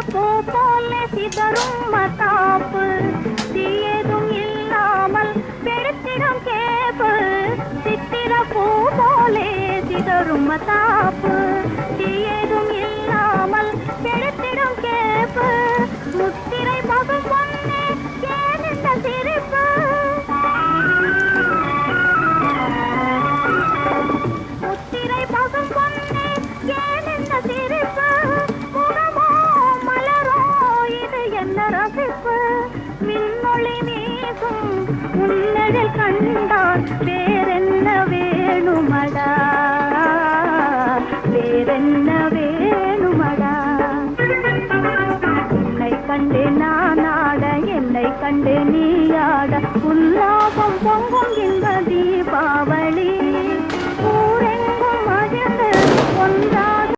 பூ போல சிதறும் மத்தாப்பு தீயதும் இல்லாமல் பெருத்திடம் கேப்பு சித்திர பூ போலே சிதறும் மத்தாப்பு தீயதும் இல்லாமல் பெருத்திடம் கேப்பு முத்திரை பகும் பொன்னே ஏன் இந்த சிரிப்பு முத்திரை பகும் பொன்னே ஏன் இந்த சிரிப்பு முகமோ மலரோ இது என்ன ரசிப்பு மின்னொளி வீசும் உன்னழில் கண்டால் வேறென்ன வேணுமடா வேறென்ன வேணுமடா உன்னை கண்டு நான் ஆட என்னை கண்டு நீ ஆட உல்லாசம் பொங்கும் இந்த தீபாவளி